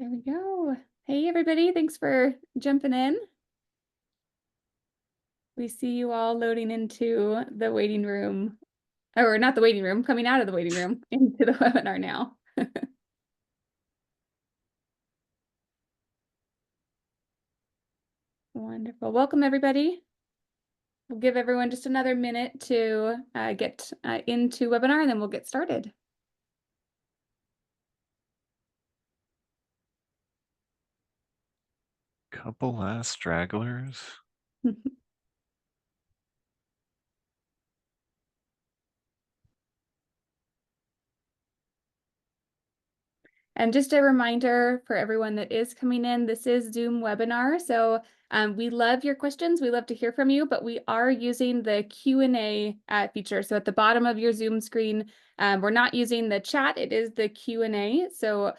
There we go. Hey, everybody. Thanks for jumping in. We see you all loading into the waiting room, or not the waiting room, coming out of the waiting room into the webinar now. Wonderful. Welcome, everybody. We'll give everyone just another minute to get into webinar, and then we'll get started. Couple last stragglers. And just a reminder for everyone that is coming in, this is Zoom webinar. So we love your questions. We love to hear from you, but we are using the Q&A feature. So at the bottom of your Zoom screen, we're not using the chat. It is the Q&A. So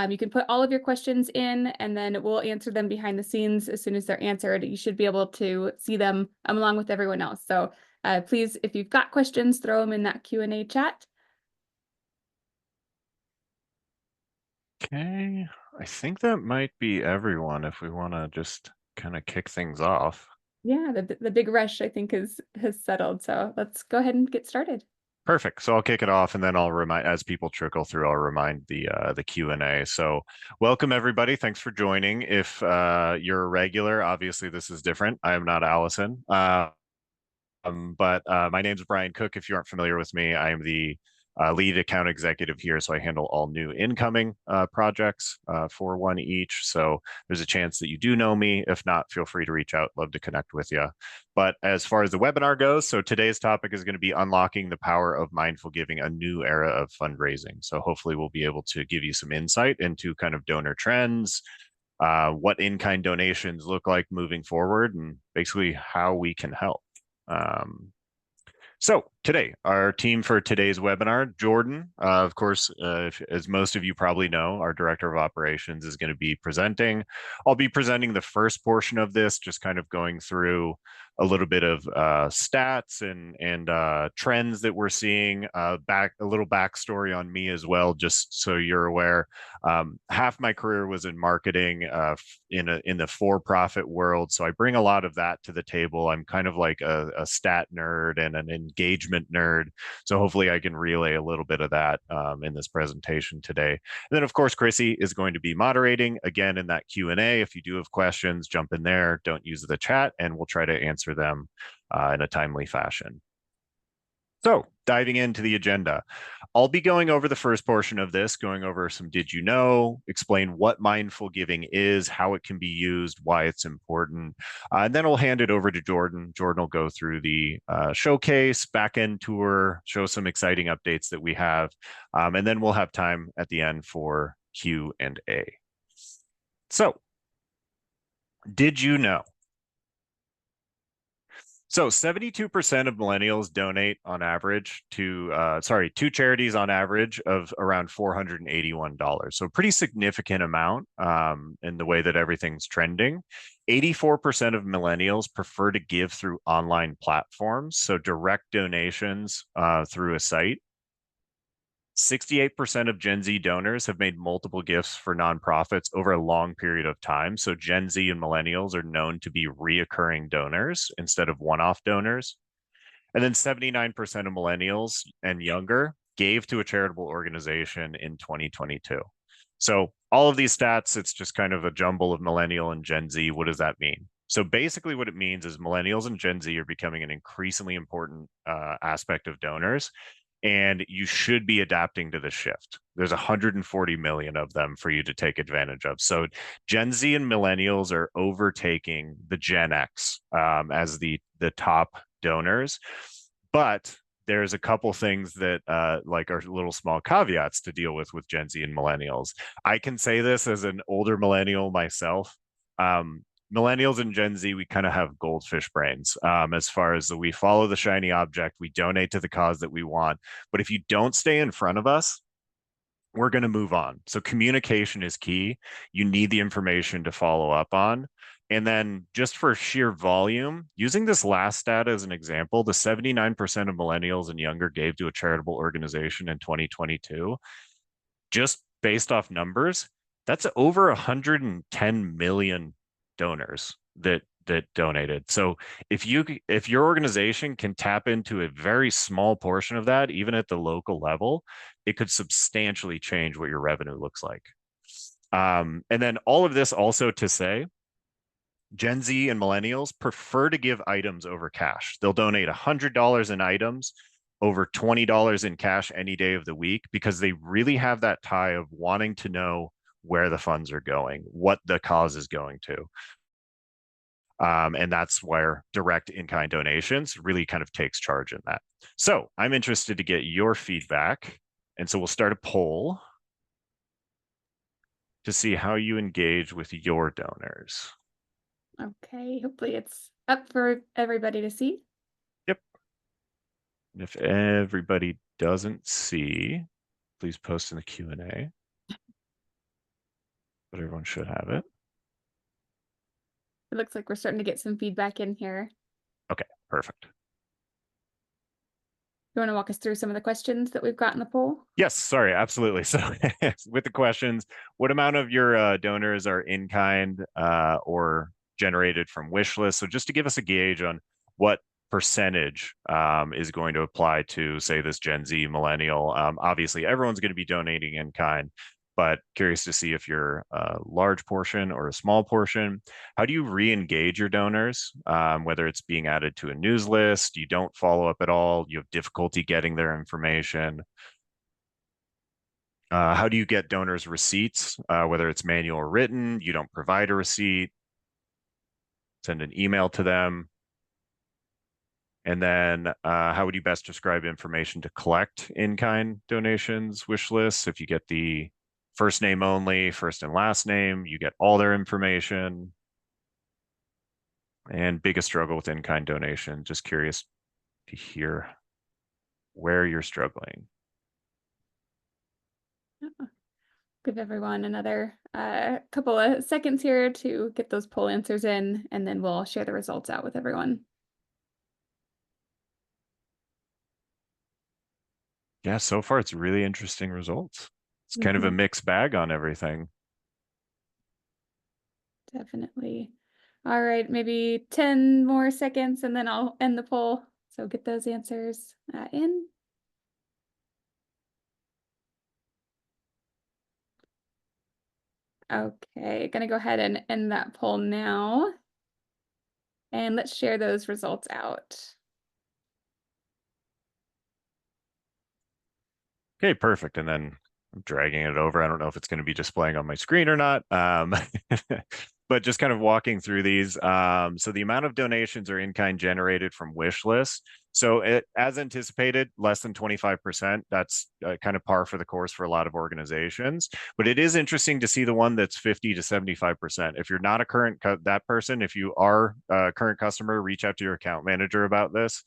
you can put all of your questions in, and then we'll answer them behind the scenes as soon as they're answered. You should be able to see them along with everyone else. So please, if you've got questions, throw them in that Q&A chat. Okay, I think that might be everyone if we want to just kind of kick things off. Yeah, the big rush, I think, has settled. So let's go ahead and get started. Perfect. So I'll kick it off, and then I'll remind, as people trickle through, I'll remind the Q&A. So welcome everybody. Thanks for joining. If you're a regular, obviously this is different. I am not Allison. But my name is Brian Cook. If you aren't familiar with me, I am the lead account executive here. So I handle all new incoming projects for one each. So there's a chance that you do know me. If not, feel free to reach out. Love to connect with you. But as far as the webinar goes, so today's topic is going to be unlocking the power of mindful giving, a new era of fundraising. So hopefully we'll be able to give you some insight into kind of donor trends, what in-kind donations look like moving forward, and basically how we can help. So today, our team for today's webinar, Jordan, of course, as most of you probably know, our Director of Operations is going to be presenting. I'll be presenting the first portion of this, just kind of going through a little bit of stats and trends that we're seeing, a little backstory on me as well, just so you're aware. Half my career was in marketing in the for-profit world, so I bring a lot of that to the table. I'm kind of like a stat nerd and an engagement nerd, so hopefully I can relay a little bit of that in this presentation today. And then, of course, Chrissy is going to be moderating again in that Q&A. If you do have questions, jump in there. Don't use the chat, and we'll try to answer them in a timely fashion. So diving into the agenda, I'll be going over the first portion of this, going over some did you know, explain what mindful giving is, how it can be used, why it's important. And then I'll hand it over to Jordan. Jordan will go through the showcase, back-end tour, show some exciting updates that we have. And then we'll have time at the end for Q&A. So did you know? So 72% of millennials donate on average to charities on average of around $481. So a pretty significant amount in the way that everything's trending. 84% of millennials prefer to give through online platforms, so direct donations through a site. 68% of Gen Z donors have made multiple gifts for nonprofits over a long period of time. So Gen Z and millennials are known to be reoccurring donors instead of one-off donors. And then 79% of millennials and younger gave to a charitable organization in 2022. So all of these stats, it's just kind of a jumble of millennial and Gen Z. What does that mean? So basically what it means is millennials and Gen Z are becoming an increasingly important aspect of donors, and you should be adapting to the shift. There's 140 million of them for you to take advantage of. So Gen Z and millennials are overtaking the Gen X as the top donors. But there's a couple things that like are little small caveats to deal with Gen Z and millennials. I can say this as an older millennial myself. Millennials and Gen Z, we kind of have goldfish brains as far as we follow the shiny object, we donate to the cause that we want. But if you don't stay in front of us, we're going to move on. So communication is key. You need the information to follow up on. And then just for sheer volume, using this last stat as an example, the 79% of millennials and younger gave to a charitable organization in 2022, just based off numbers, That's over 110 million donors that donated. So if your organization can tap into a very small portion of that, even at the local level, it could substantially change what your revenue looks like. And then all of this also to say, Gen Z and millennials prefer to give items over cash. They'll donate $100 in items over $20 in cash any day of the week because they really have that tie of wanting to know where the funds are going, what the cause is going to. And that's where direct in-kind donations really kind of takes charge in that. So I'm interested to get your feedback. And so we'll start a poll to see how you engage with your donors. Okay, hopefully it's up for everybody to see. Yep. And if everybody doesn't see, please post in the Q&A. But everyone should have it. It looks like we're starting to get some feedback in here. Okay, perfect. You want to walk us through some of the questions that we've got in the poll? Yes, sorry, absolutely. So with the questions, what amount of your donors are in kind or generated from wish lists? So just to give us a gauge on what percentage is going to apply to, say, this Gen Z millennial. Obviously, everyone's going to be donating in kind, but curious to see if you're a large portion or a small portion. How do you re-engage your donors, whether it's being added to a news list, you don't follow up at all, you have difficulty getting their information? How do you get donors receipts, whether it's manual or written? You don't provide a receipt, send an email to them. And then how would you best describe information to collect in-kind donations, wish lists? If you get the first name only, first and last name, you get all their information. And biggest struggle with in-kind donation, just curious to hear where you're struggling. Give everyone another couple of seconds here to get those poll answers in, and then we'll share the results out with everyone. Yeah, so far it's really interesting results. It's kind of a Mhm. mixed bag on everything. Definitely. All right, maybe 10 more seconds and then I'll end the poll. So get those answers in. Okay, gonna go ahead and end that poll now. And let's share those results out. Okay, perfect. And then I'm dragging it over. I don't know if it's going to be displaying on my screen or not. But just kind of walking through these. So the amount of donations are in-kind generated from wish lists. So as anticipated, less than 25%. That's kind of par for the course for a lot of organizations. But it is interesting to see the one that's 50 to 75%. If you're not a current that person, if you are a current customer, reach out to your account manager about this.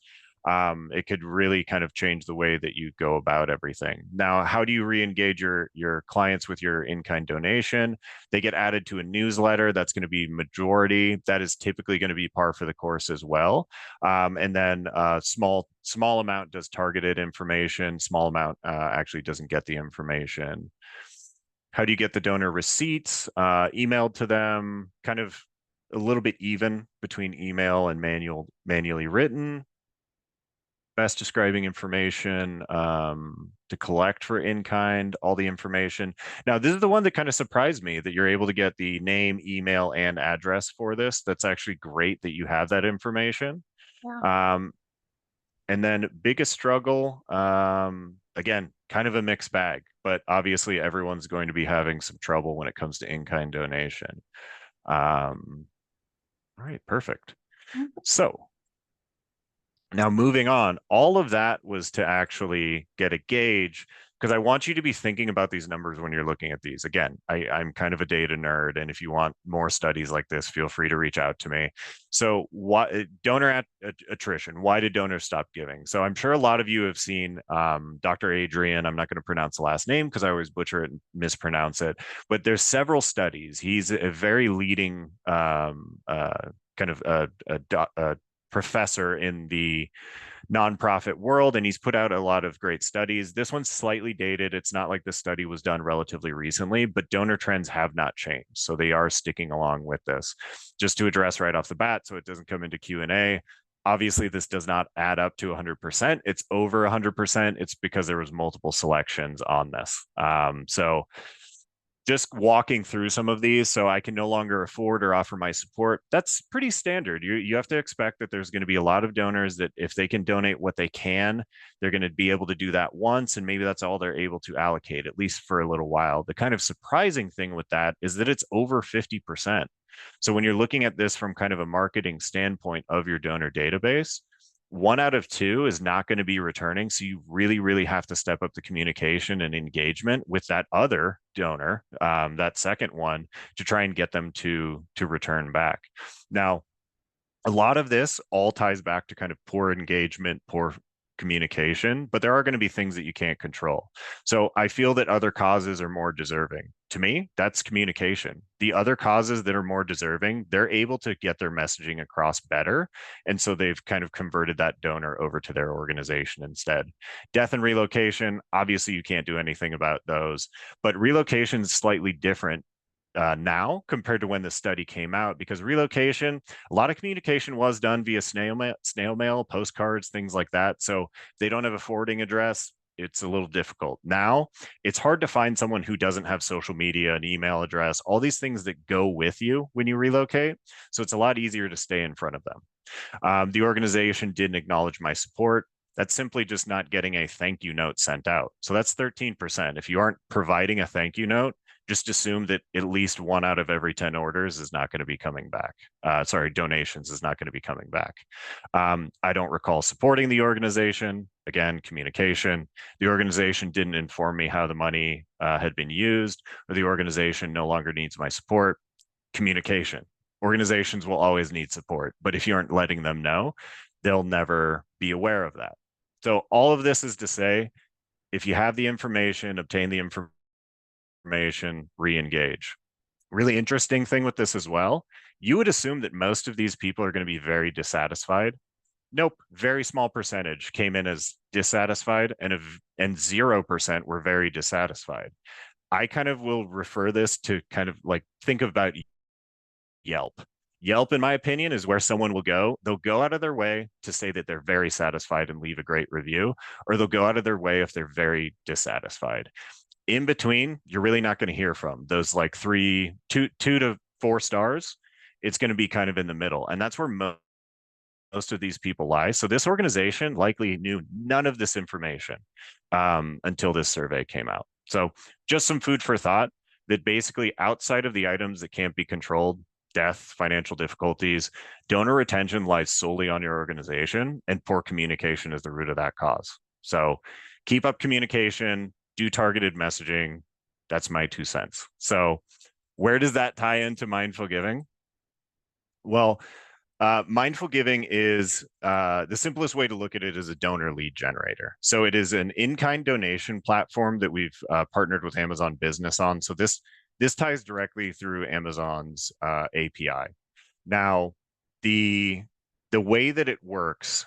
It could really kind of change the way that you go about everything. Now, how do you re-engage your clients with your in-kind donation? They get added to a newsletter. That's going to be majority. That is typically going to be par for the course as well. And then small amount does targeted information. Small amount actually doesn't get the information. How do you get the donor receipts emailed to them? Kind of a little bit even between email and manually written. Best describing information to collect for in-kind, all the information. Now, this is the one that kind of surprised me that you're able to get the name, email, and address for this. That's actually great that you have that information. Yeah. And then biggest struggle, again, kind of a mixed bag, but obviously everyone's going to be having some trouble when it comes to in-kind donation. All right, perfect. So now, moving on, all of that was to actually get a gauge because I want you to be thinking about these numbers when you're looking at these. Again, I'm kind of a data nerd, and if you want more studies like this, feel free to reach out to me. So, what donor attrition? Why did donors stop giving? So, I'm sure a lot of you have seen Dr. Adrian. I'm not going to pronounce the last name because I always butcher it and mispronounce it. But there's several studies. He's a very leading kind of a professor in the nonprofit world, and he's put out a lot of great studies. This one's slightly dated. It's not like the study was done relatively recently, but donor trends have not changed. So they are sticking along with this. Just to address right off the bat, so it doesn't come into Q&A, obviously this does not add up to 100%. It's over 100%. It's because there was multiple selections on this. So just walking through some of these, so I can no longer afford or offer my support, that's pretty standard. You have to expect that there's going to be a lot of donors that if they can donate what they can, they're going to be able to do that once, and maybe that's all they're able to allocate, at least for a little while. The kind of surprising thing with that is that it's over 50%. So when you're looking at this from kind of a marketing standpoint of your donor database, 1 out of 2 is not going to be returning. So you really, really have to step up the communication and engagement with that other donor, that second one, to try and get them to return back. Now, a lot of this all ties back to kind of poor engagement, poor communication, but there are going to be things that you can't control. So I feel that other causes are more deserving. To me, that's communication. The other causes that are more deserving, they're able to get their messaging across better. And so they've kind of converted that donor over to their organization instead. Death and relocation, obviously you can't do anything about those, but relocation is slightly different now compared to when the study came out, because relocation, a lot of communication was done via snail mail, postcards, things like that. So if they don't have a forwarding address, it's a little difficult. Now, it's hard to find someone who doesn't have social media, an email address, all these things that go with you when you relocate. So it's a lot easier to stay in front of them. The organization didn't acknowledge my support. That's simply just not getting a thank you note sent out. So that's 13%. If you aren't providing a thank you note, just assume that at least 1 out of every 10 orders is not going to be coming back. Donations is not going to be coming back. I don't recall supporting the organization. Again, communication. The organization didn't inform me how the money had been used, or the organization no longer needs my support. Communication. Organizations will always need support, but if you aren't letting them know, they'll never be aware of that. So all of this is to say, if you have the information, obtain the information, re-engage. Really interesting thing with this as well, you would assume that most of these people are going to be very dissatisfied. Nope, very small percentage came in as dissatisfied, and 0% were very dissatisfied. I kind of will refer this to kind of like, think about Yelp. Yelp, in my opinion, is where someone will go. They'll go out of their way to say that they're very satisfied and leave a great review, or they'll go out of their way if they're very dissatisfied. In between, you're really not going to hear from those like 2 to 4 stars. It's going to be kind of in the middle. And that's where most of these people lie. So this organization likely knew none of this information until this survey came out. So just some food for thought, that basically outside of the items that can't be controlled, death, financial difficulties, donor retention lies solely on your organization, and poor communication is the root of that cause. So keep up communication, do targeted messaging. That's my 2 cents. So where does that tie into mindful giving? Well, mindful giving is the simplest way to look at it is a donor lead generator. So it is an in-kind donation platform that we've partnered with Amazon Business on. So this ties directly through Amazon's API. Now, the way that it works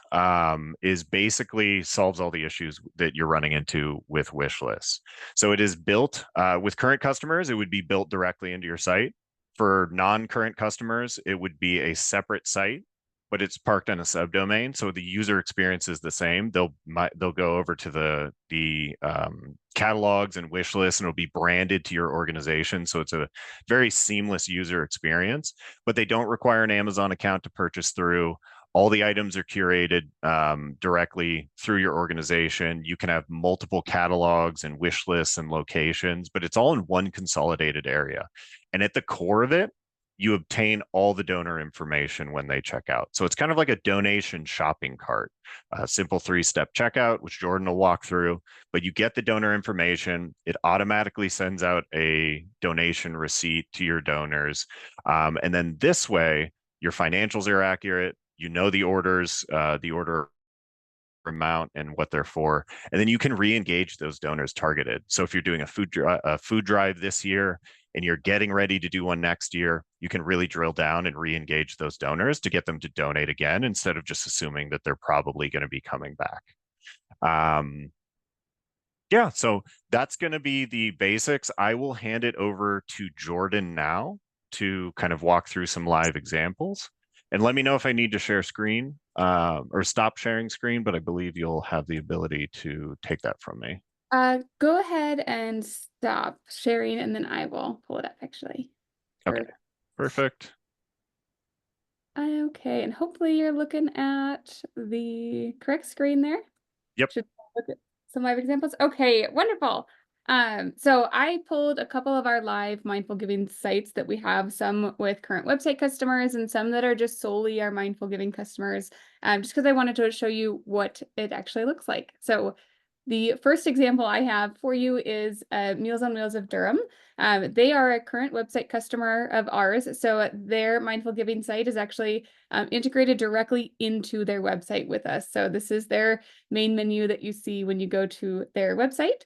is basically solves all the issues that you're running into with wish lists. So it is built with current customers, it would be built directly into your site. For non-current customers, it would be a separate site, but it's parked on a subdomain, so the user experience is the same. They'll go over to the catalogs and wish lists, and it'll be branded to your organization, so it's a very seamless user experience. But they don't require an Amazon account to purchase through. All the items are curated directly through your organization. You can have multiple catalogs and wish lists and locations, but it's all in one consolidated area. And at the core of it, you obtain all the donor information when they check out. So it's kind of like a donation shopping cart, a simple 3-step checkout, which Jordan will walk through, but you get the donor information. It automatically sends out a donation receipt to your donors. And then this way, your financials are accurate. You know the orders, the order amount and what they're for, and then you can re-engage those donors targeted. So if you're doing a food drive this year, and you're getting ready to do one next year, you can really drill down and re-engage those donors to get them to donate again instead of just assuming that they're probably going to be coming back. Yeah, so that's going to be the basics. I will hand it over to Jordan now to kind of walk through some live examples. And let me know if I need to share screen or stop sharing screen, but I believe you'll have the ability to take that from me. Go ahead and stop sharing, and then I will pull it up actually. Okay, perfect. Okay, and hopefully you're looking at the correct screen there. Yep. Should look at some live examples. Okay, wonderful. So I pulled a couple of our live mindful giving sites that we have, some with current website customers and some that are just solely our mindful giving customers, just because I wanted to show you what it actually looks like. So the first example I have for you is Meals on Wheels of Durham. They are a current website customer of ours, so their mindful giving site is actually integrated directly into their website with us. So this is their main menu that you see when you go to their website.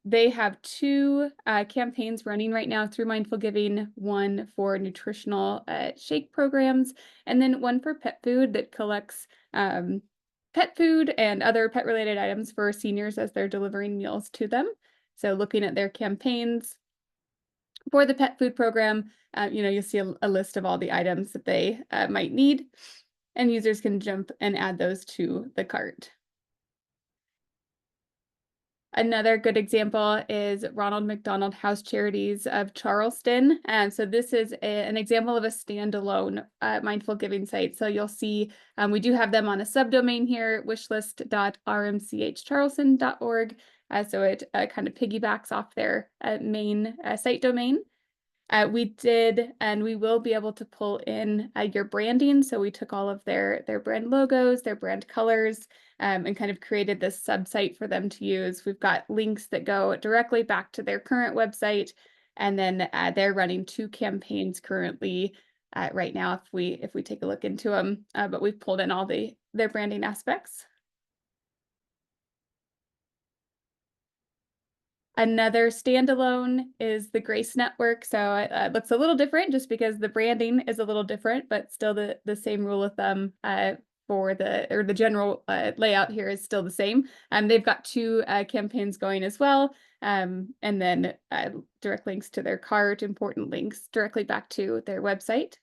They have two campaigns running right now through Mindful Giving, one for nutritional shake programs, and then one for pet food that collects pet food and other pet related items for seniors as they're delivering meals to them. So looking at their campaigns for the pet food program, you'll see a list of all the items that they might need, and users can jump and add those to the cart. Another good example is Ronald McDonald House Charities of Charleston. And so this is an example of a standalone mindful giving site. So you'll see we do have them on a subdomain here, wishlist.rmchcharleston.org. So it kind of piggybacks off their main site domain. We did, and we will be able to pull in your branding. So we took all of their brand logos, their brand colors, and kind of created this sub-site for them to use. We've got links that go directly back to their current website, and then they're running two campaigns currently right now if we take a look into them. But we've pulled in all their branding aspects. Another standalone is the Grace Network. So it looks a little different just because the branding is a little different, but still the same rule of thumb for the general layout here is still the same. They've got two campaigns going as well. And then direct links to their cart, important links directly back to their website.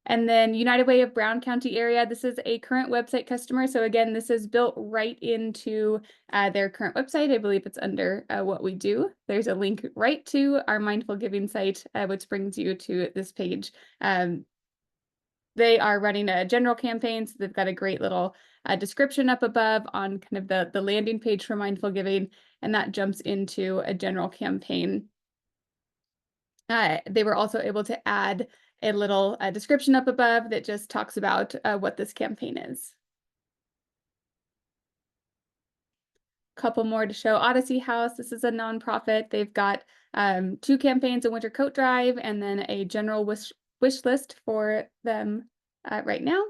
And then United Way of Brown County area, this is a current website customer. So again, this is built right into their current website. I believe it's under what we do. There's a link right to our Mindful Giving site, which brings you to this page. They are running a general campaign, so they've got a great little description up above on kind of the landing page for Mindful Giving, and that jumps into a general campaign. They were also able to add a little description up above that just talks about what this campaign is. Couple more to show. Odyssey House, this is a nonprofit. They've got two campaigns, a winter coat drive, and then a general wish list for them right now.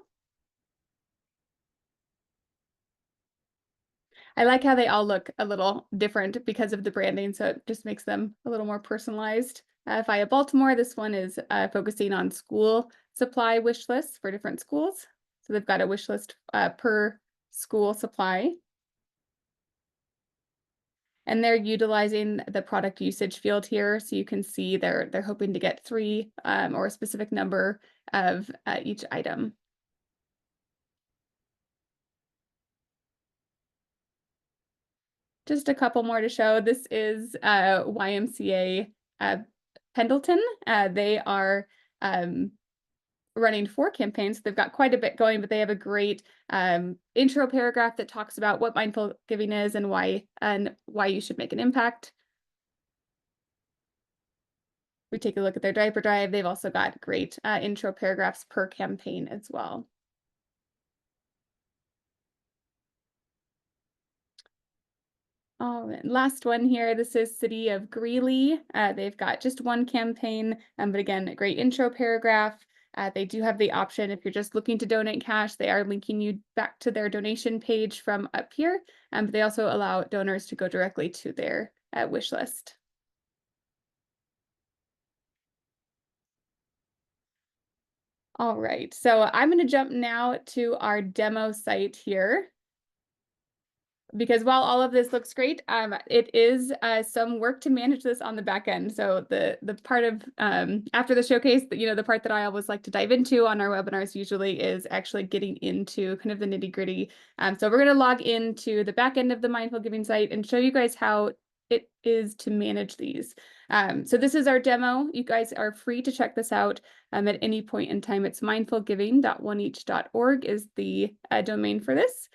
I like how they all look a little different because of the branding, so it just makes them a little more personalized. Via Baltimore, this one is focusing on school supply wish lists for different schools. So they've got a wish list per school supply. And they're utilizing the product usage field here. So you can see they're hoping to get 3 or a specific number of each item. Just a couple more to show. This is YMCA Pendleton. They are running 4 campaigns. They've got quite a bit going, but they have a great intro paragraph that talks about what mindful giving is and why you should make an impact. We take a look at their diaper drive. They've also got great intro paragraphs per campaign as well. Oh, and last one here. This is City of Greeley. They've got just one campaign, but again, a great intro paragraph. They do have the option, if you're just looking to donate cash, they are linking you back to their donation page from up here. But they also allow donors to go directly to their wish list. All right, so I'm going to jump now to our demo site here, because while all of this looks great, it is some work to manage this on the back end. So the part of after the showcase, the part that I always like to dive into on our webinars usually is actually getting into kind of the nitty gritty. So we're going to log into the back end of the Mindful Giving site and show you guys how it is to manage these. So this is our demo. You guys are free to check this out at any point in time. It's mindfulgiving.oneeach.org is the domain for this.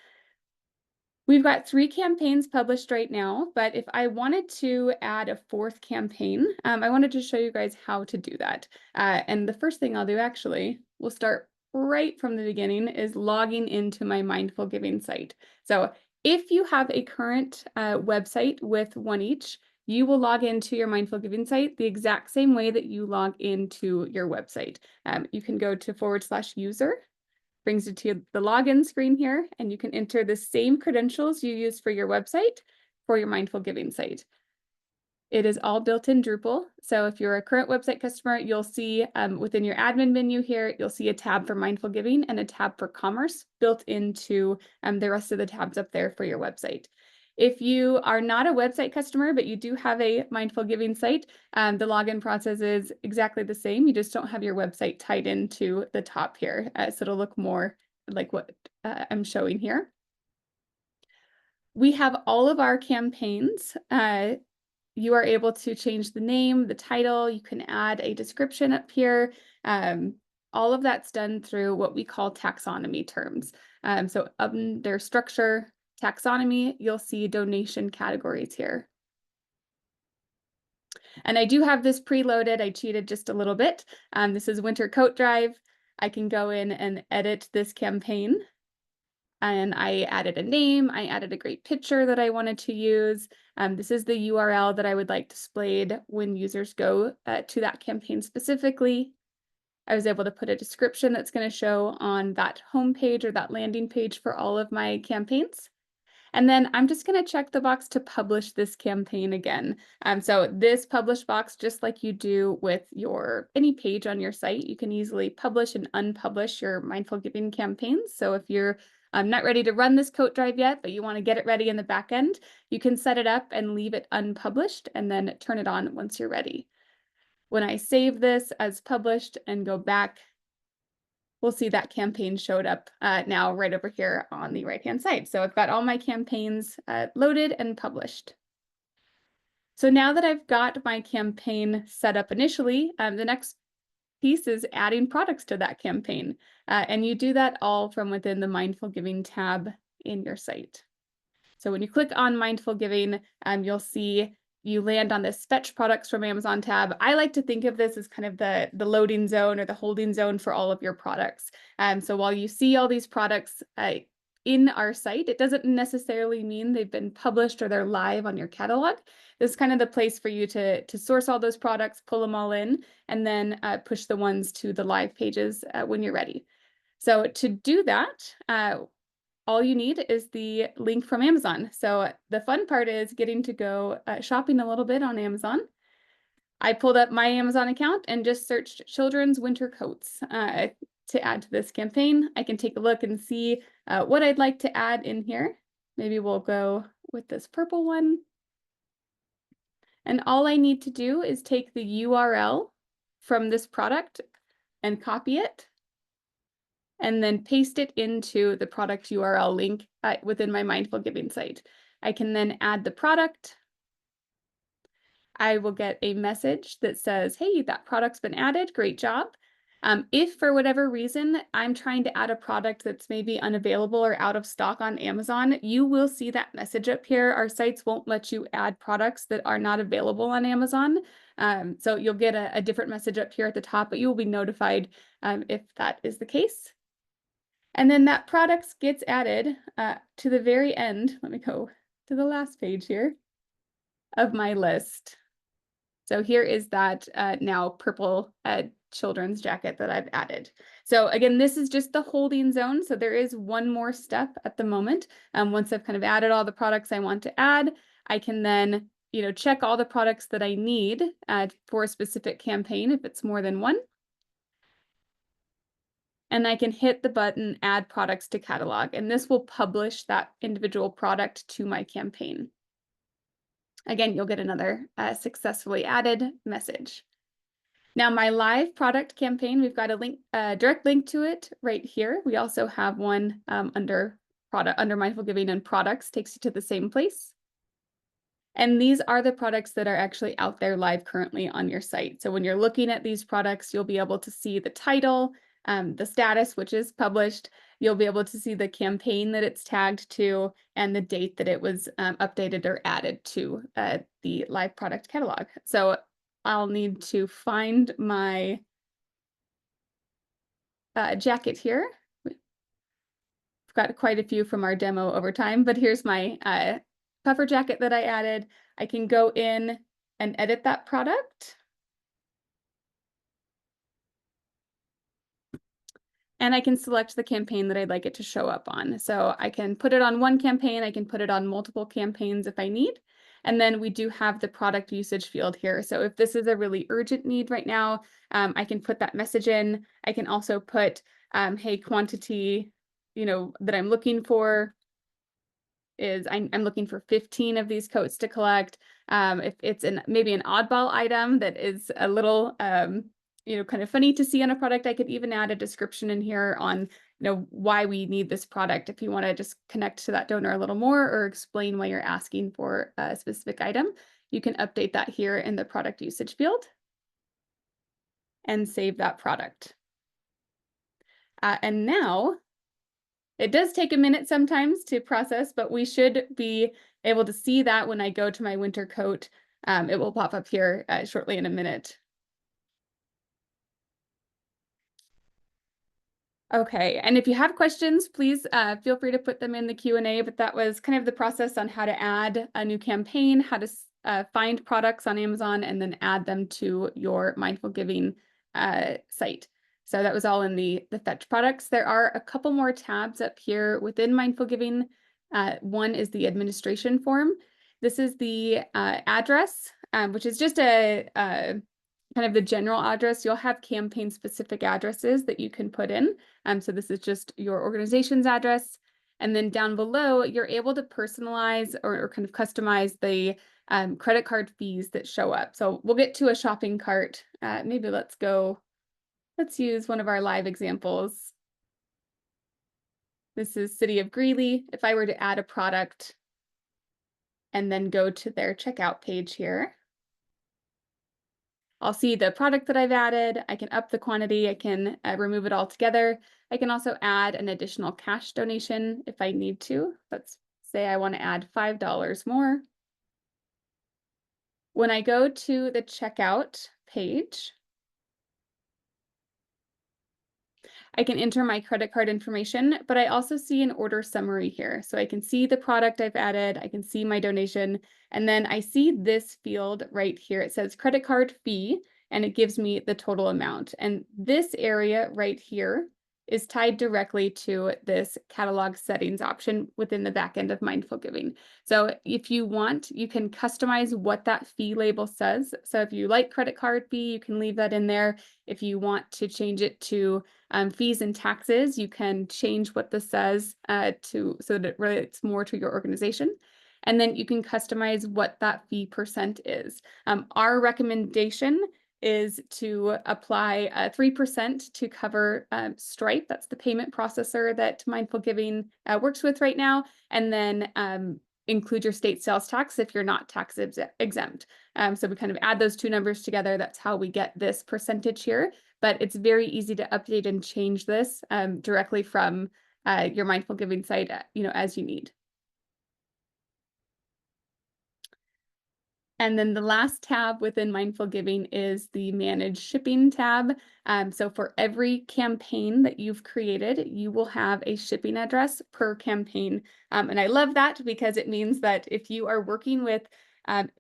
We've got 3 campaigns published right now, but if I wanted to add a 4th campaign, I wanted to show you guys how to do that. And the first thing I'll do, actually, we'll start right from the beginning, is logging into my Mindful Giving site. So if you have a current website with OneEach, you will log into your Mindful Giving site the exact same way that you log into your website. You can go to /user, brings you to the login screen here, and you can enter the same credentials you use for your website for your Mindful Giving site. It is all built in Drupal. So if you're a current website customer, you'll see within your admin menu here, you'll see a tab for Mindful Giving and a tab for Commerce built into the rest of the tabs up there for your website. If you are not a website customer, but you do have a Mindful Giving site, the login process is exactly the same. You just don't have your website tied into the top here. So it'll look more like what I'm showing here. We have all of our campaigns. You are able to change the name, the title. You can add a description up here. All of that's done through what we call taxonomy terms. So under structure, taxonomy, you'll see donation categories here. And I do have this preloaded. I cheated just a little bit. This is Winter Coat Drive. I can go in and edit this campaign. And I added a name. I added a great picture that I wanted to use. This is the URL that I would like displayed when users go to that campaign specifically. I was able to put a description that's going to show on that homepage or that landing page for all of my campaigns. And then I'm just going to check the box to publish this campaign again. So this publish box, just like you do with any page on your site, you can easily publish and unpublish your Mindful Giving campaigns. So if you're not ready to run this coat drive yet, but you want to get it ready in the back end, you can set it up and leave it unpublished and then turn it on once you're ready. When I save this as published and go back, we'll see that campaign showed up now right over here on the right-hand side. So I've got all my campaigns loaded and published. So now that I've got my campaign set up initially, the next piece is adding products to that campaign. And you do that all from within the Mindful Giving tab in your site. So when you click on Mindful Giving, you'll see you land on this Fetch Products from Amazon tab. I like to think of this as kind of the loading zone or the holding zone for all of your products. So while you see all these products in our site, it doesn't necessarily mean they've been published or they're live on your catalog. This is kind of the place for you to source all those products, pull them all in, and then push the ones to the live pages when you're ready. So to do that, all you need is the link from Amazon. So the fun part is getting to go shopping a little bit on Amazon. I pulled up my Amazon account and just searched children's winter coats to add to this campaign. I can take a look and see what I'd like to add in here. Maybe we'll go with this purple one. And all I need to do is take the URL from this product and copy it, and then paste it into the product URL link within my Mindful Giving site. I can then add the product. I will get a message that says, hey, that product's been added, great job. If for whatever reason I'm trying to add a product that's maybe unavailable or out of stock on Amazon, you will see that message up here. Our sites won't let you add products that are not available on Amazon. So you'll get a different message up here at the top, but you will be notified if that is the case. And then that product gets added to the very end. Let me go to the last page here of my list. So here is that now purple children's jacket that I've added. So again, this is just the holding zone. So there is one more step at the moment. Once I've kind of added all the products I want to add, I can then, check all the products that I need for a specific campaign if it's more than one. And I can hit the button Add Products to Catalog, and this will publish that individual product to my campaign. Again, you'll get another successfully added message. Now, my live product campaign, we've got a direct link to it right here. We also have one under Mindful Giving and Products, takes you to the same place. And these are the products that are actually out there live currently on your site. So when you're looking at these products, you'll be able to see the title, the status, which is published. You'll be able to see the campaign that it's tagged to and the date that it was updated or added to the live product catalog. So I'll need to find my jacket here. We've got quite a few from our demo over time, but here's my puffer jacket that I added. I can go in and edit that product. And I can select the campaign that I'd like it to show up on. So I can put it on one campaign, I can put it on multiple campaigns if I need. And then we do have the product usage field here. So if this is a really urgent need right now, I can put that message in. I can also put, hey, quantity, that I'm looking for is I'm looking for 15 of these coats to collect. If it's maybe an oddball item that is a little kind of funny to see on a product, I could even add a description in here on why we need this product if you want to just connect to that donor a little more or explain why you're asking for a specific item. You can update that here in the product usage field and save that product. And now it does take a minute sometimes to process, but we should be able to see that when I go to my winter coat. It will pop up here shortly in a minute. Okay, and if you have questions, please feel free to put them in the Q&A, but that was kind of the process on how to add a new campaign, how to find products on Amazon, and then add them to your Mindful Giving site. So that was all in the Fetch products. There are a couple more tabs up here within Mindful Giving. One is the administration form. This is the address, which is just a kind of the general address. You'll have campaign specific addresses that you can put in. So this is just your organization's address. And then down below, you're able to personalize or kind of customize the credit card fees that show up. So we'll get to a shopping cart. Maybe let's use one of our live examples. This is City of Greeley. If I were to add a product and then go to their checkout page here, I'll see the product that I've added. I can up the quantity. I can remove it all together. I can also add an additional cash donation if I need to. Let's say I want to add $5 more. When I go to the checkout page, I can enter my credit card information, but I also see an order summary here. So I can see the product I've added, I can see my donation, and then I see this field right here. It says credit card fee, and it gives me the total amount. And this area right here is tied directly to this catalog settings option within the backend of Mindful Giving. So if you want, you can customize what that fee label says. So if you like credit card fee, you can leave that in there. If you want to change it to fees and taxes, you can change what this says so that it relates more to your organization. And then you can customize what that fee percent is. Our recommendation is to apply 3% to cover Stripe. That's the payment processor that Mindful Giving works with right now. And then include your state sales tax if you're not tax exempt. So we kind of add those two numbers together. That's how we get this percentage here. But it's very easy to update and change this directly from your Mindful Giving site, as you need. And then the last tab within Mindful Giving is the Manage Shipping tab. So for every campaign that you've created, you will have a shipping address per campaign. And I love that because it means that if you are working with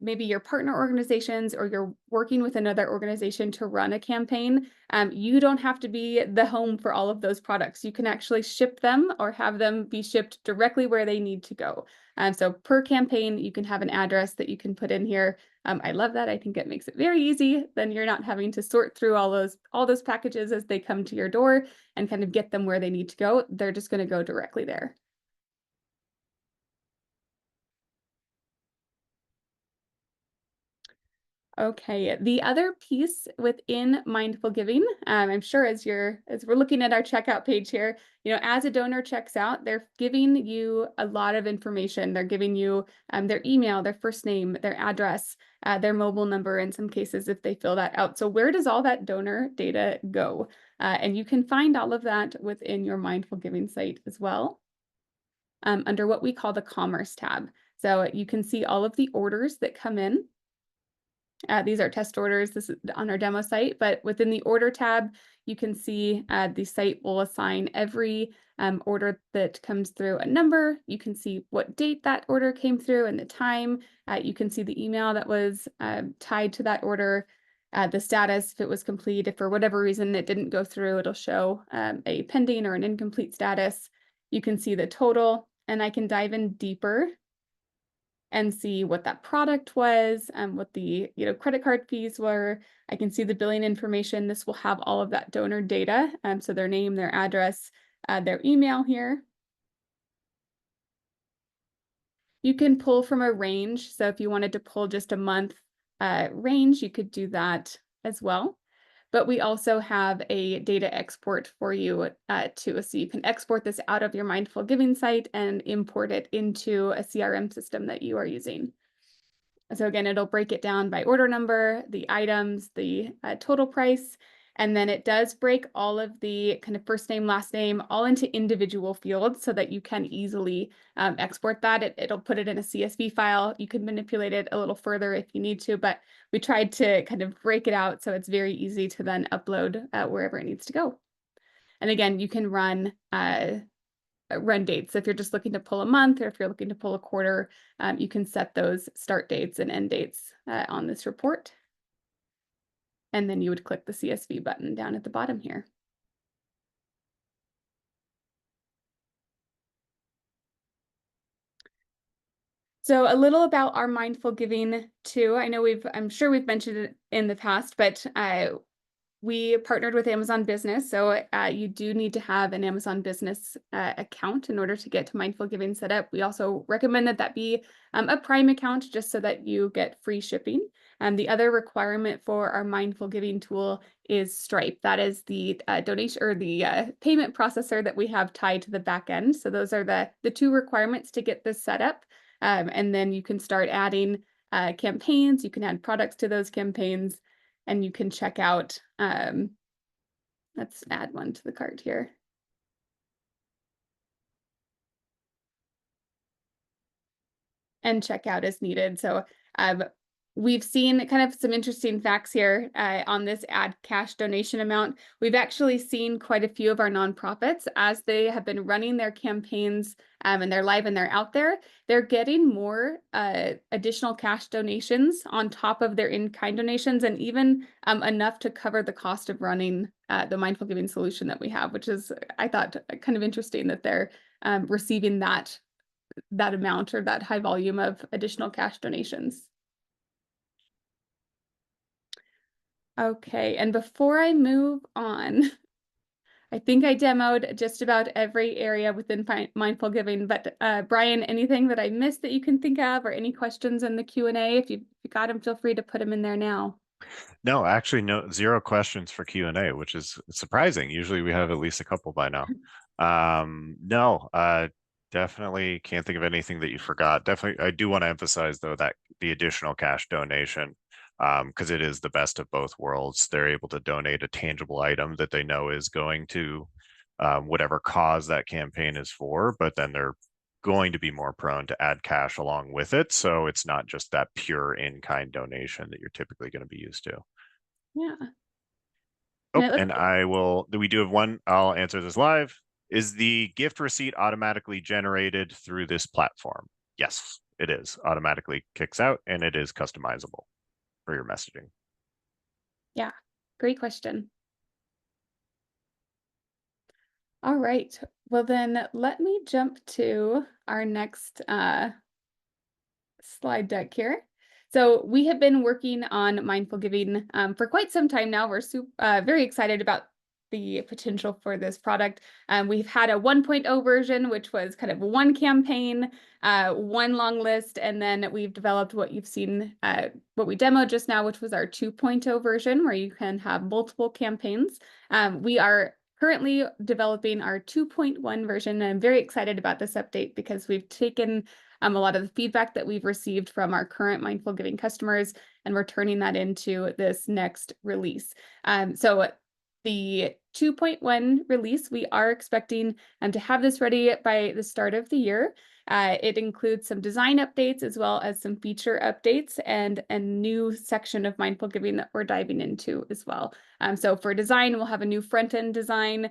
maybe your partner organizations or you're working with another organization to run a campaign, you don't have to be the home for all of those products. You can actually ship them or have them be shipped directly where they need to go. So per campaign, you can have an address that you can put in here. I love that. I think it makes it very easy. Then you're not having to sort through all those packages as they come to your door and kind of get them where they need to go. They're just going to go directly there. Okay, the other piece within mindful giving, I'm sure as we're looking at our checkout page here, as a donor checks out, they're giving you a lot of information. They're giving you their email, their first name, their address, their mobile number in some cases if they fill that out. So where does all that donor data go? And you can find all of that within your mindful giving site as well, under what we call the commerce tab. So you can see all of the orders that come in. These are test orders. This is on our demo site, but within the order tab, you can see the site will assign every order that comes through a number. You can see what date that order came through and the time. You can see the email that was tied to that order, the status, if it was complete. If for whatever reason it didn't go through, it'll show a pending or an incomplete status. You can see the total, and I can dive in deeper and see what that product was and what the credit card fees were. I can see the billing information. This will have all of that donor data, so their name, their address, their email here. You can pull from a range. So if you wanted to pull just a month range, you could do that as well. But we also have a data export for you too. So you can export this out of your Mindful Giving site and import it into a CRM system that you are using. So again, it'll break it down by order number, the items, the total price, and then it does break all of the kind of first name, last name, all into individual fields so that you can easily export that. It'll put it in a CSV file. You can manipulate it a little further if you need to, but we tried to kind of break it out so it's very easy to then upload wherever it needs to go. And again, you can run dates. So if you're just looking to pull a month or if you're looking to pull a quarter, you can set those start dates and end dates on this report. And then you would click the CSV button down at the bottom here. So a little about our mindful giving too. I know I'm sure we've mentioned it in the past, but we partnered with Amazon Business, so you do need to have an Amazon Business account in order to get to Mindful Giving set up. We also recommend that be a Prime account just so that you get free shipping. And the other requirement for our Mindful Giving tool is Stripe. That is the donation or the payment processor that we have tied to the back end. So those are the two requirements to get this set up. And then you can start adding campaigns. You can add products to those campaigns. And you can check out, let's add one to the cart here. And check out as needed. So we've seen kind of some interesting facts here on this add cash donation amount. We've actually seen quite a few of our nonprofits as they have been running their campaigns and they're live and they're out there, they're getting more additional cash donations on top of their in-kind donations and even enough to cover the cost of running the mindful giving solution that we have, which is, I thought, kind of interesting that they're receiving that amount or that high volume of additional cash donations. Okay, and before I move on, I think I demoed just about every area within mindful giving, but Brian, anything that I missed that you can think of or any questions in the Q&A? If you got them, feel free to put them in there now. No, actually, no, zero questions for Q&A, which is surprising. Usually we have at least a couple by now. No, definitely can't think of anything that you forgot. Definitely, I do want to emphasize though that the additional cash donation, because it is the best of both worlds. They're able to donate a tangible item that they know is going to whatever cause that campaign is for, but then they're going to be more prone to add cash along with it. So it's not just that pure in-kind donation that you're typically going to be used to. Yeah. Oh, and we do have one, I'll answer this live. Is the gift receipt automatically generated through this platform? Yes. it is automatically kicks out and it is customizable for your messaging. Yeah, great question. All right. Well, then let me jump to our next slide deck here. So we have been working on mindful giving for quite some time now. We're very excited about the potential for this product. We've had a 1.0 version, which was kind of one campaign, one long list, and then we've developed what you've seen, what we demoed just now, which was our 2.0 version, where you can have multiple campaigns. We are currently developing our 2.1 version, and I'm very excited about this update because we've taken a lot of the feedback that we've received from our current mindful giving customers, and we're turning that into this next release. So the 2.1 release, we are expecting to have this ready by the start of the year. It includes some design updates as well as some feature updates and a new section of mindful giving that we're diving into as well. So for design, we'll have a new front-end design.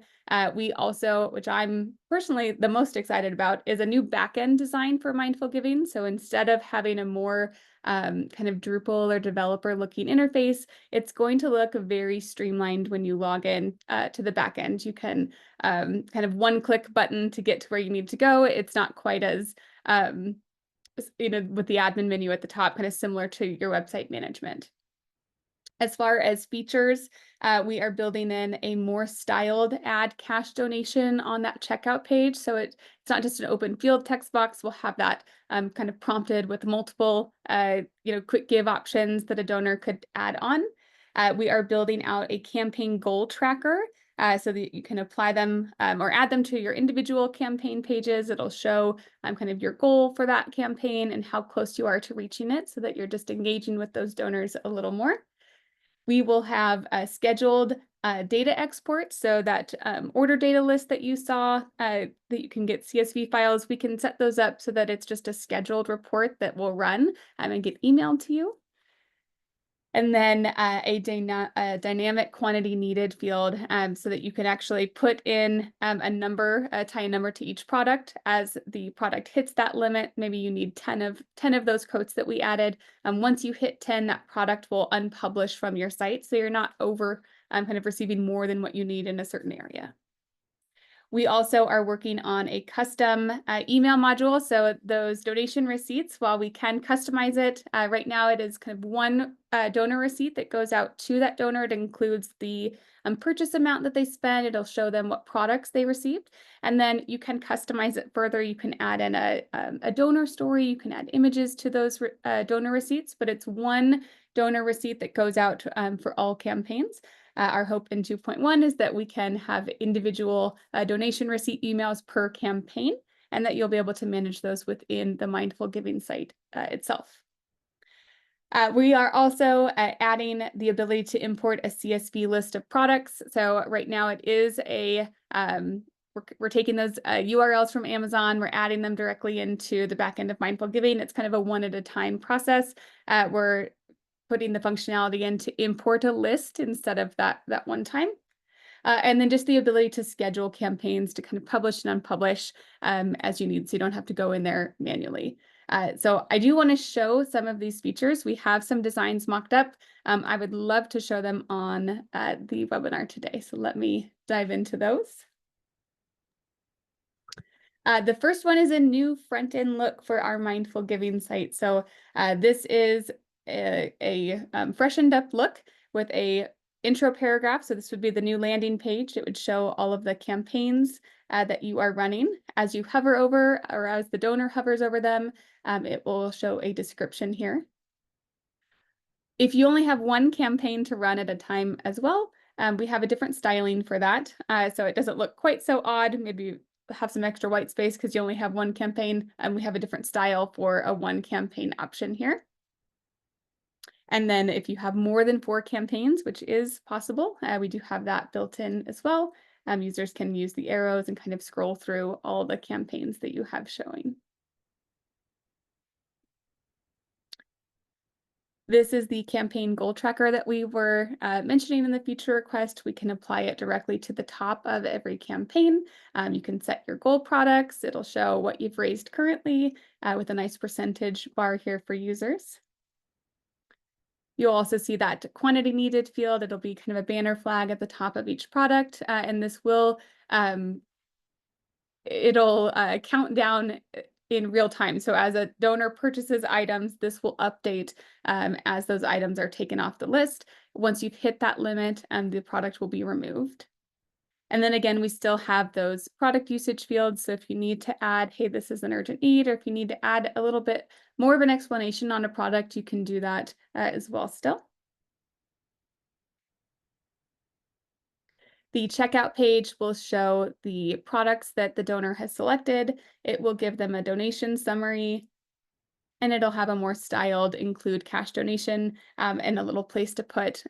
We also, which I'm personally the most excited about, is a new back-end design for mindful giving. So instead of having a more kind of Drupal or developer looking interface, it's going to look very streamlined when you log in to the back end. You can kind of one-click button to get to where you need to go. It's not quite as with the admin menu at the top, kind of similar to your website management. As far as features, we are building in a more styled add cash donation on that checkout page. So it's not just an open field text box. We'll have that kind of prompted with multiple quick give options that a donor could add on. We are building out a campaign goal tracker so that you can apply them or add them to your individual campaign pages. It'll show kind of your goal for that campaign and how close you are to reaching it so that you're just engaging with those donors a little more. We will have scheduled data exports, so that order data list that you saw that you can get CSV files, we can set those up so that it's just a scheduled report that will run and get emailed to you. And then a dynamic quantity needed field so that you can actually put in a number, tie a number to each product as the product hits that limit. Maybe you need 10 of those coats that we added. Once you hit 10, that product will unpublish from your site. So you're not over kind of receiving more than what you need in a certain area. We also are working on a custom email module. So those donation receipts, while we can customize it, right now it is kind of one donor receipt that goes out to that donor. It includes the purchase amount that they spent. It'll show them what products they received. And then you can customize it further. You can add in a donor story. You can add images to those donor receipts, but it's one donor receipt that goes out for all campaigns. Our hope in 2.1 is that we can have individual donation receipt emails per campaign, and that you'll be able to manage those within the Mindful Giving site itself. We are also adding the ability to import a CSV list of products. So right now it is we're taking those URLs from Amazon, we're adding them directly into the back end of Mindful Giving. It's kind of a one at a time process. We're putting the functionality in to import a list instead of that one time. And then just the ability to schedule campaigns to kind of publish and unpublish as you need, so you don't have to go in there manually. So I do want to show some of these features. We have some designs mocked up. I would love to show them on the webinar today. So let me dive into those. The first one is a new front-end look for our Mindful Giving site. So this is a freshened up look with a intro paragraph. So this would be the new landing page. It would show all of the campaigns that you are running. As you hover over, or as the donor hovers over them, it will show a description here. If you only have one campaign to run at a time as well, we have a different styling for that. So it doesn't look quite so odd. Maybe have some extra white space because you only have one campaign, and we have a different style for a one campaign option here. And then if you have more than 4 campaigns, which is possible, we do have that built in as well. Users can use the arrows and kind of scroll through all the campaigns that you have showing. This is the campaign goal tracker that we were mentioning in the feature request. We can apply it directly to the top of every campaign. You can set your goal products. It'll show what you've raised currently with a nice percentage bar here for users. You'll also see that quantity needed field. It'll be kind of a banner flag at the top of each product, and this will it'll count down in real time. So as a donor purchases items, this will update as those items are taken off the list. Once you've hit that limit, the product will be removed. And then again, we still have those product usage fields. So if you need to add, hey, this is an urgent need, or if you need to add a little bit more of an explanation on a product, you can do that as well still. The checkout page will show the products that the donor has selected. It will give them a donation summary, and it'll have a more styled include cash donation and a little place to put,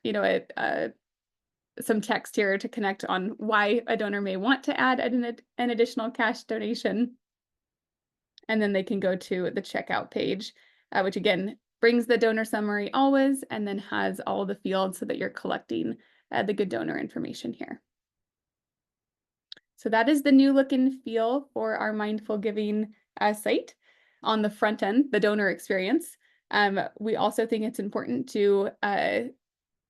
some text here to connect on why a donor may want to add an additional cash donation. And then they can go to the checkout page, which again brings the donor summary always, and then has all the fields so that you're collecting the good donor information here. So that is the new look and feel for our Mindful Giving site on the front end, the donor experience. We also think it's important to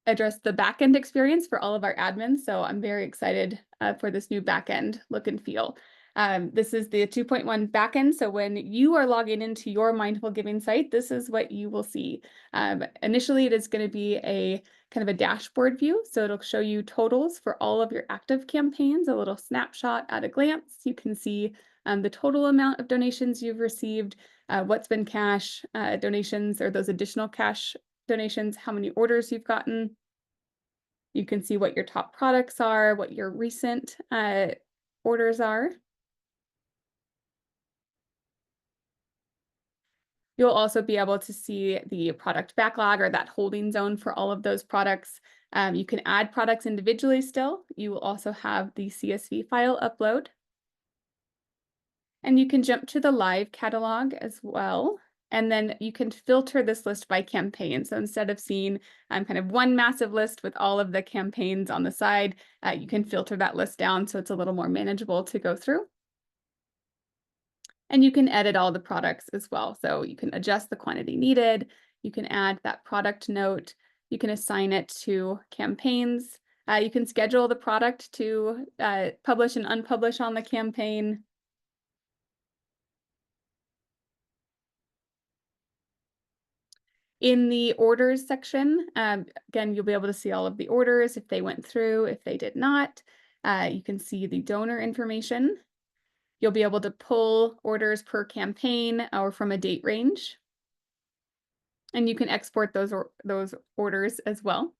address the back-end experience for all of our admins. So I'm very excited for this new back-end look and feel. This is the 2.1 backend. So when you are logging into your Mindful Giving site, this is what you will see. Initially, it is going to be a kind of a dashboard view. So it'll show you totals for all of your active campaigns, a little snapshot at a glance. You can see the total amount of donations you've received, what's been cash donations or those additional cash donations, how many orders you've gotten. You can see what your top products are, what your recent orders are. You'll also be able to see the product backlog or that holding zone for all of those products. You can add products individually still. You will also have the CSV file upload. And you can jump to the live catalog as well. And then you can filter this list by campaign. So instead of seeing kind of one massive list with all of the campaigns on the side, you can filter that list down so it's a little more manageable to go through. And you can edit all the products as well. So you can adjust the quantity needed. You can add that product note. You can assign it to campaigns. You can schedule the product to publish and unpublish on the campaign. In the orders section, again, you'll be able to see all of the orders, if they went through, if they did not. You can see the donor information. You'll be able to pull orders per campaign or from a date range. And you can export those orders as well.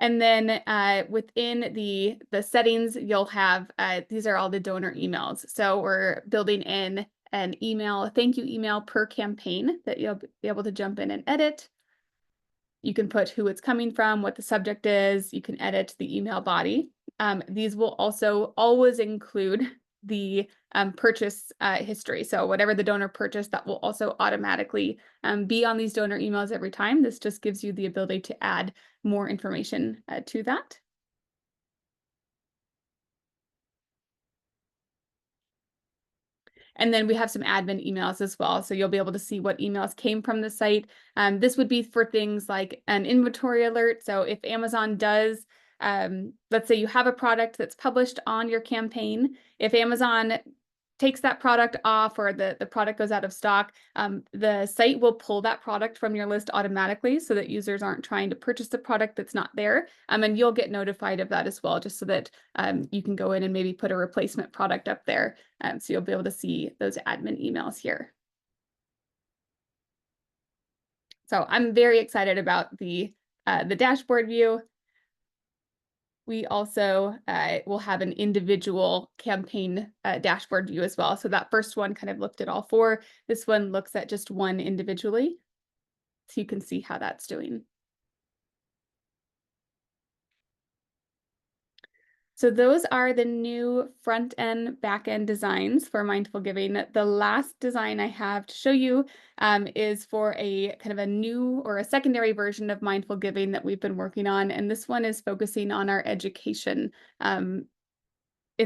And then within the settings, you'll have, these are all the donor emails. So we're building in an email, a thank you email per campaign that you'll be able to jump in and edit. You can put who it's coming from, what the subject is. You can edit the email body. These will also always include the purchase history. So whatever the donor purchased, that will also automatically be on these donor emails every time. This just gives you the ability to add more information to that. And then we have some admin emails as well. So you'll be able to see what emails came from the site. This would be for things like an inventory alert. So if Amazon does, let's say you have a product that's published on your campaign, if Amazon takes that product off or the product goes out of stock, the site will pull that product from your list automatically so that users aren't trying to purchase the product that's not there. And you'll get notified of that as well, just so that you can go in and maybe put a replacement product up there. So you'll be able to see those admin emails here. So I'm very excited about the dashboard view. We also will have an individual campaign dashboard view as well. So that first one kind of looked at all four. This one looks at just one individually. So you can see how that's doing. So those are the new front end, back end designs for mindful giving. The last design I have to show you is for a kind of a new or a secondary version of mindful giving that we've been working on. And this one is focusing on our education in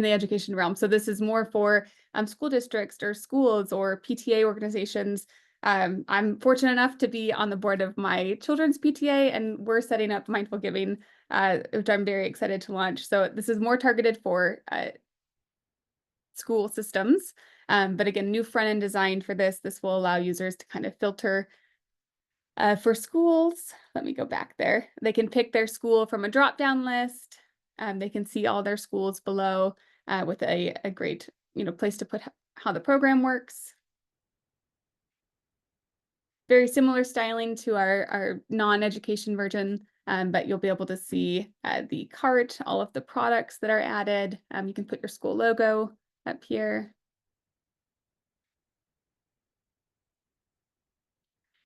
the education realm. So this is more for school districts or schools or PTA organizations. I'm fortunate enough to be on the board of my children's PTA, and we're setting up mindful giving, which I'm very excited to launch. So this is more targeted for school systems. But again, new front end design for this. This will allow users to kind of filter for schools. Let me go back there. They can pick their school from a drop-down list. They can see all their schools below with a great place to put how the program works. Very similar styling to our non-education version, but you'll be able to see the cart, all of the products that are added. You can put your school logo up here.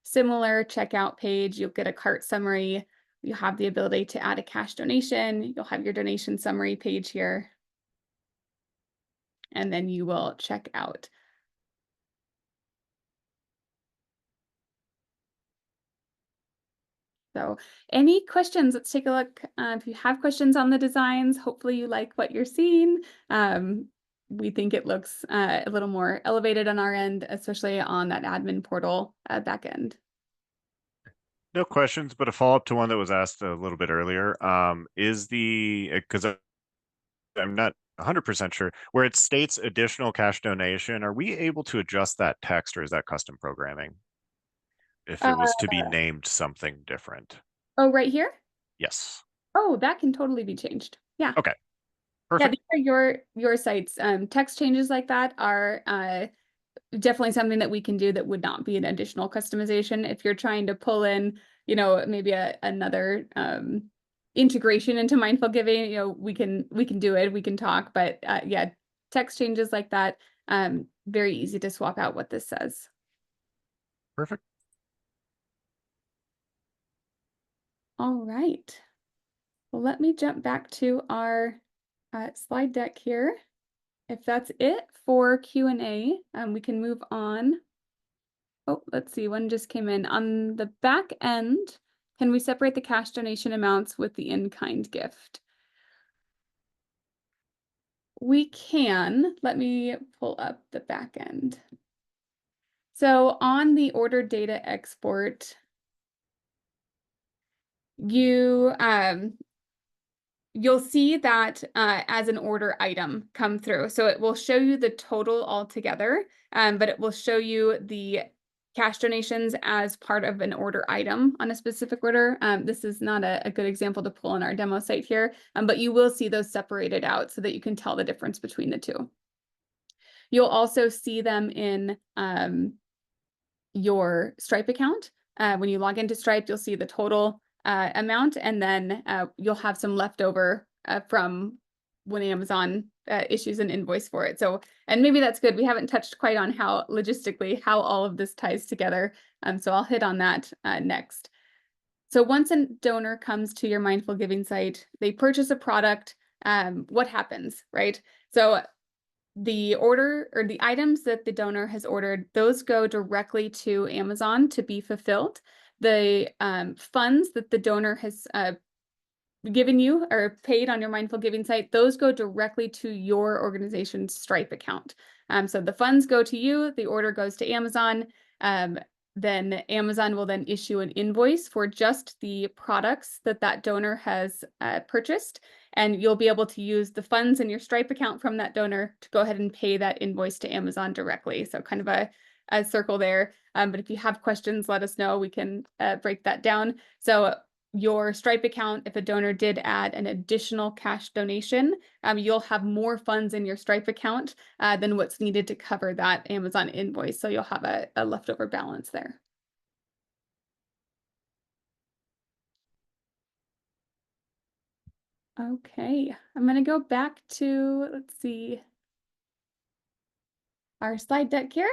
Similar checkout page, you'll get a cart summary. You'll have the ability to add a cash donation. You'll have your donation summary page here. And then you will check out. So any questions? Let's take a look. If you have questions on the designs, hopefully you like what you're seeing. We think it looks a little more elevated on our end, especially on that admin portal back end. No questions, but a follow-up to one that was asked a little bit earlier. Is the because I'm not 100% sure where it states additional cash donation, are we able to adjust that text or is that custom programming? If Uh, it was to be named something different. oh, right here? Yes. Oh, that can totally be changed. Yeah. Okay. Yeah, Perfect. these are your sites. Text changes like that are definitely something that we can do that would not be an additional customization. If you're trying to pull in, maybe another integration into mindful giving, we can do it, we can talk, but yeah, text changes like that, very easy to swap out what this says. Perfect. All right. Well, let me jump back to our slide deck here. If that's it for Q&A, we can move on. Oh, let's see, one just came in. On the back end, can we separate the cash donation amounts with the in-kind gift? We can. Let me pull up the back end. So on the order data export, you'll see that as an order item come through. So it will show you the total altogether, but it will show you the cash donations as part of an order item on a specific order. This is not a good example to pull on our demo site here, but you will see those separated out so that you can tell the difference between the two. You'll also see them in your Stripe account. When you log into Stripe, you'll see the total amount, and then you'll have some leftover from when Amazon issues an invoice for it. So, and maybe that's good. We haven't touched quite on how logistically how all of this ties together. So I'll hit on that next. So once a donor comes to your mindful giving site, they purchase a product. What happens, right? So the order or the items that the donor has ordered, those go directly to Amazon to be fulfilled. The funds that the donor has given you or paid on your mindful giving site, those go directly to your organization's Stripe account. So the funds go to you, the order goes to Amazon. Then Amazon will then issue an invoice for just the products that that donor has purchased, and you'll be able to use the funds in your Stripe account from that donor to go ahead and pay that invoice to Amazon directly. So kind of a circle there. But if you have questions, let us know. We can break that down. So your Stripe account, if a donor did add an additional cash donation, you'll have more funds in your Stripe account than what's needed to cover that Amazon invoice. So you'll have a leftover balance there. Okay, I'm going to go back to, let's see, our slide deck here.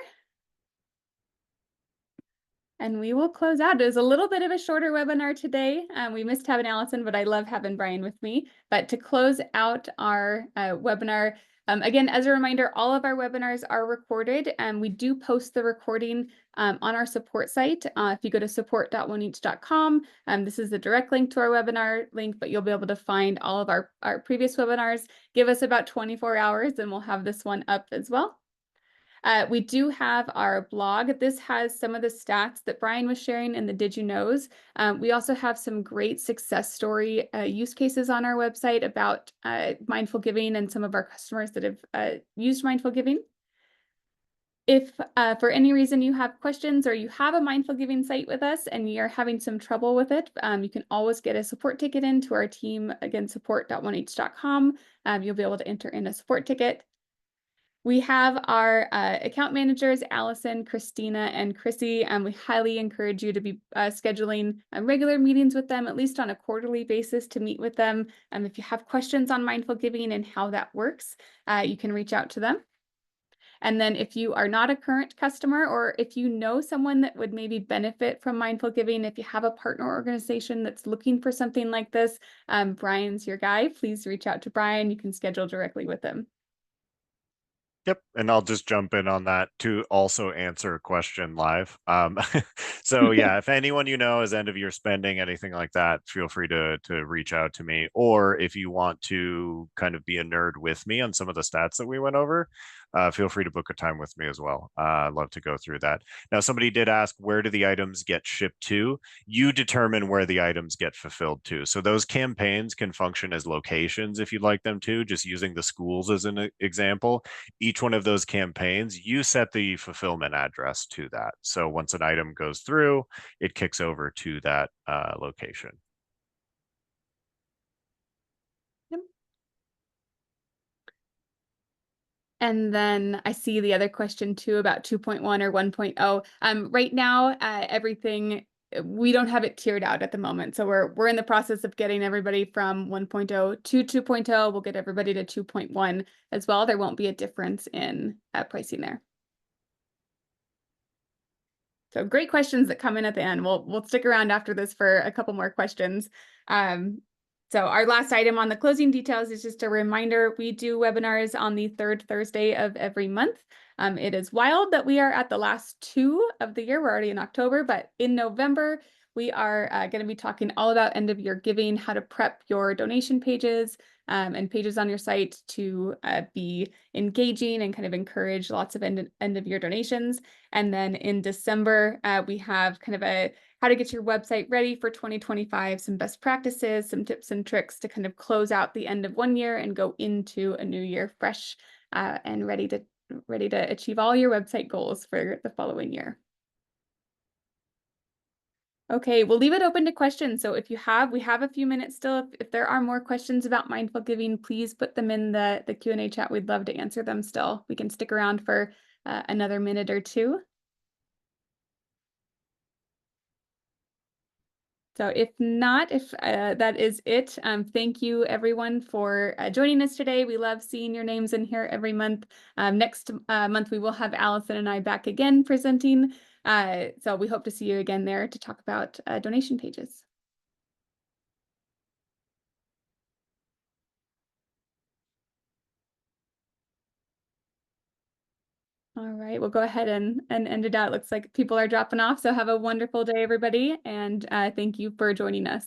And we will close out. It was a little bit of a shorter webinar today. We missed having Allison, but I love having Brian with me. But to close out our webinar, again, as a reminder, all of our webinars are recorded, and we do post the recording on our support site. If you go to support.oneeach.com, this is the direct link to our webinar link, but you'll be able to find all of our previous webinars. Give us about 24 hours and we'll have this one up as well. We do have our blog. This has some of the stats that Brian was sharing in the Did You Knows. We also have some great success story use cases on our website about mindful giving and some of our customers that have used mindful giving. If for any reason you have questions or you have a mindful giving site with us and you're having some trouble with it, you can always get a support ticket into our team. Again, support.oneeach.com. You'll be able to enter in a support ticket. We have our account managers, Allison, Christina, and Chrissy, and we highly encourage you to be scheduling regular meetings with them, at least on a quarterly basis, to meet with them. If you have questions on mindful giving and how that works, you can reach out to them. And then if you are not a current customer, or if you know someone that would maybe benefit from mindful giving, if you have a partner organization that's looking for something like this, Brian's your guy. Please reach out to Brian. You can schedule directly with him. Yep, and I'll just jump in on that to also answer a question live. So yeah, if anyone you know is end of year spending, anything like that, feel free to reach out to me. Or if you want to kind of be a nerd with me on some of the stats that we went over, feel free to book a time with me as well. I'd love to go through that. Now, somebody did ask, where do the items get shipped to? You determine where the items get fulfilled to. So those campaigns can function as locations if you'd like them to, just using the schools as an example. Each one of those campaigns, you set the fulfillment address to that. So once an item goes through, it kicks over to that location. Yep. And then I see the other question too about 2.1 or 1.0. Right now, everything, we don't have it tiered out at the moment. So we're in the process of getting everybody from 1.0 to 2.0. We'll get everybody to 2.1 as well. There won't be a difference in pricing there. So great questions that come in at the end. We'll stick around after this for a couple more questions. So our last item on the closing details is just a reminder, we do webinars on the third Thursday of every month. It is wild that we are at the last two of the year. We're already in October, but in November, we are going to be talking all about end of year giving, how to prep your donation pages and pages on your site to be engaging and kind of encourage lots of end of year donations. And then in December, we have kind of a how to get your website ready for 2025, some best practices, some tips and tricks to kind of close out the end of one year and go into a new year fresh and ready to achieve all your website goals for the following year. Okay, we'll leave it open to questions. So if you have, we have a few minutes still. If there are more questions about mindful giving, please put them in the Q&A chat. We'd love to answer them still. We can stick around for another minute or two. So if not, if that is it, thank you everyone for joining us today. We love seeing your names in here every month. Next month, we will have Allison and I back again presenting. So we hope to see you again there to talk about donation pages. All right, we'll go ahead and end it out. Looks like people are dropping off. So have a wonderful day, everybody. And thank you for joining us.